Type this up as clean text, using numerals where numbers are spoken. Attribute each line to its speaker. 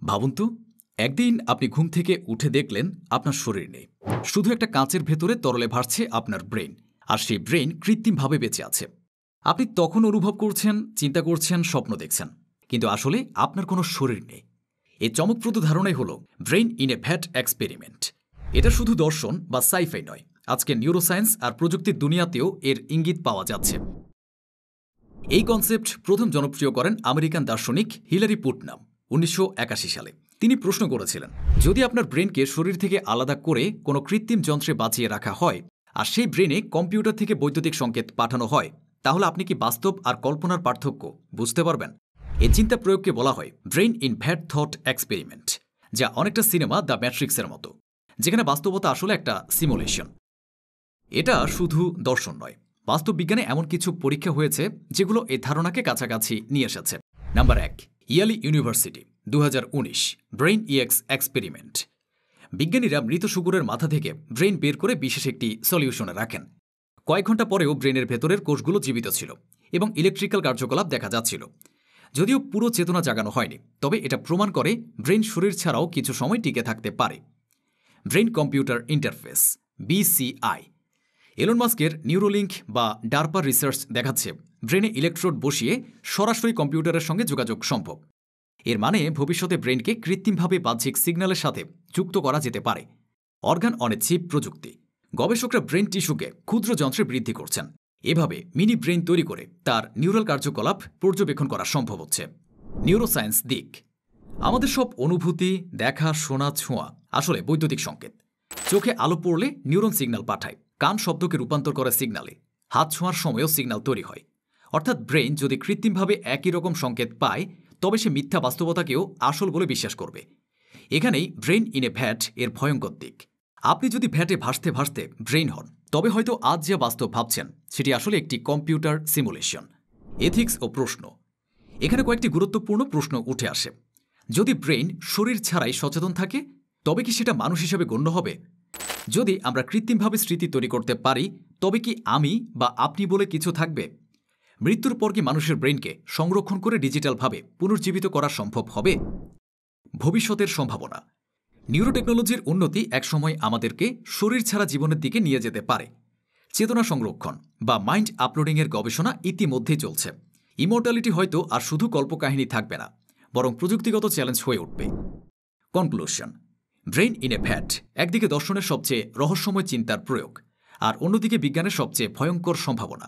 Speaker 1: ভাবুন তো, একদিন আপনি ঘুম থেকে উঠে দেখলেন আপনার শরীর নেই, শুধু একটা কাঁচের ভেতরে তরলে ভাসছে আপনার ব্রেন। আর সেই ব্রেন কৃত্রিমভাবে বেঁচে আছে। আপনি তখন অনুভব করছেন, চিন্তা করছেন, স্বপ্ন দেখছেন, কিন্তু আসলে আপনার কোনো শরীর নেই। এই চমকপ্রদ ধারণাই হল brain in a VAT experiment. এটা শুধু দর্শন বা সাইফাই নয়, আজকে নিউরোসায়েন্স আর প্রযুক্তির দুনিয়াতেও এর ইঙ্গিত পাওয়া যাচ্ছে। এই কনসেপ্ট প্রথম জনপ্রিয় করেন আমেরিকান দার্শনিক হিলারি পুটনাম ১৯৮১ সালে। তিনি প্রশ্ন করেছিলেন, যদি আপনার ব্রেনকে শরীর থেকে আলাদা করে কোনো কৃত্রিম যন্ত্রে বাঁচিয়ে রাখা হয় আর সেই ব্রেনে কম্পিউটার থেকে বৈদ্যুতিক সংকেত পাঠানো হয়, তাহলে আপনি কি বাস্তব আর কল্পনার পার্থক্য বুঝতে পারবেন? এই চিন্তা প্রয়োগকে বলা হয় brain in VAT thought experiment, যা অনেকটা সিনেমা দ্য ম্যাট্রিক্সের মতো, যেখানে বাস্তবতা আসলে একটা সিমুলেশন। এটা শুধু দর্শন নয়, বাস্তব বিজ্ঞানে এমন কিছু পরীক্ষা হয়েছে যেগুলো এই ধারণাকে কাছাকাছি নিয়ে এসেছে। Number ১, ইয়ালি university ২০১৯ brain EX experiment. বিজ্ঞানীরা মৃত শুকুরের মাথা থেকে ব্রেন বের করে বিশেষ একটি সলিউশনে রাখেন। কয়েক ঘন্টা পরেও ব্রেনের ভেতরের কোষগুলো জীবিত ছিল এবং ইলেকট্রিক্যাল কার্যকলাপ দেখা যাচ্ছিল। যদিও পুরো চেতনা জাগানো হয়নি, তবে এটা প্রমাণ করে ব্রেন শরীর ছাড়াও কিছু সময় টিকে থাকতে পারে। Brain computer interface BCI। Elon মাস্কের নিউরোলিঙ্ক বা ডারপার রিসার্চ দেখাচ্ছে ব্রেনে ইলেকট্রোড বসিয়ে সরাসরি কম্পিউটারের সঙ্গে যোগাযোগ সম্ভব। এর মানে ভবিষ্যতে ব্রেনকে কৃত্রিমভাবে বাহ্যিক সিগন্যালের সাথে যুক্ত করা যেতে পারে। অর্গান অন এ চিপ প্রযুক্তি। গবেষকরা ব্রেন টিস্যুকে ক্ষুদ্র যন্ত্রে বৃদ্ধি করছেন। এভাবে মিনি ব্রেন তৈরি করে তার নিউরাল কার্যকলাপ পর্যবেক্ষণ করা সম্ভব হচ্ছে। নিউরোসায়েন্স দিক। আমাদের সব অনুভূতি, দেখা, শোনা, ছোঁয়া আসলে বৈদ্যুতিক সংকেত। চোখে আলো পড়লে নিউরন সিগন্যাল পাঠায়, কান শব্দকে রূপান্তর করে সিগন্যালে, হাত ছোঁয়ার সময়ও সিগন্যাল তৈরি হয়। অর্থাৎ ব্রেন যদি কৃত্রিমভাবে একই রকম সংকেত পায়, তবে সে মিথ্যা বাস্তবতাকেও আসল বলে বিশ্বাস করবে। এখানেই ব্রেন ইন এ ভ্যাট এর ভয়ঙ্কর দিক। আপনি যদি ভ্যাটে ভাসতে ভাসতে ব্রেন হন, তবে হয়তো আজ যা বাস্তব ভাবছেন সেটি আসলে একটি কম্পিউটার সিমুলেশন। এথিক্স ও প্রশ্ন। এখানে কয়েকটি গুরুত্বপূর্ণ প্রশ্ন উঠে আসে। যদি ব্রেন শরীর ছাড়াই সচেতন থাকে, তবে কি সেটা মানুষ হিসেবে গণ্য হবে? যদি আমরা কৃত্রিমভাবে স্মৃতি তৈরি করতে পারি, তবে কি আমি বা আপনি বলে কিছু থাকবে? মৃত্যুর পর কি মানুষের ব্রেনকে সংরক্ষণ করে ডিজিটালভাবে পুনর্জীবিত করা সম্ভব হবে? ভবিষ্যতের সম্ভাবনা। নিউরোটেকনোলজির উন্নতি একসময় আমাদেরকে শরীর ছাড়া জীবনের দিকে নিয়ে যেতে পারে। চেতনা সংরক্ষণ বা মাইন্ড আপলোডিংয়ের গবেষণা ইতিমধ্যেই চলছে। ইমর্টালিটি হয়তো আর শুধু কল্পকাহিনী থাকবে না, বরং প্রযুক্তিগত চ্যালেঞ্জ হয়ে উঠবে। Conclusion. Brain in a VAT একদিকে দর্শনের সবচেয়ে রহস্যময় চিন্তার প্রয়োগ, আর অন্যদিকে বিজ্ঞানের সবচেয়ে ভয়ঙ্কর সম্ভাবনা।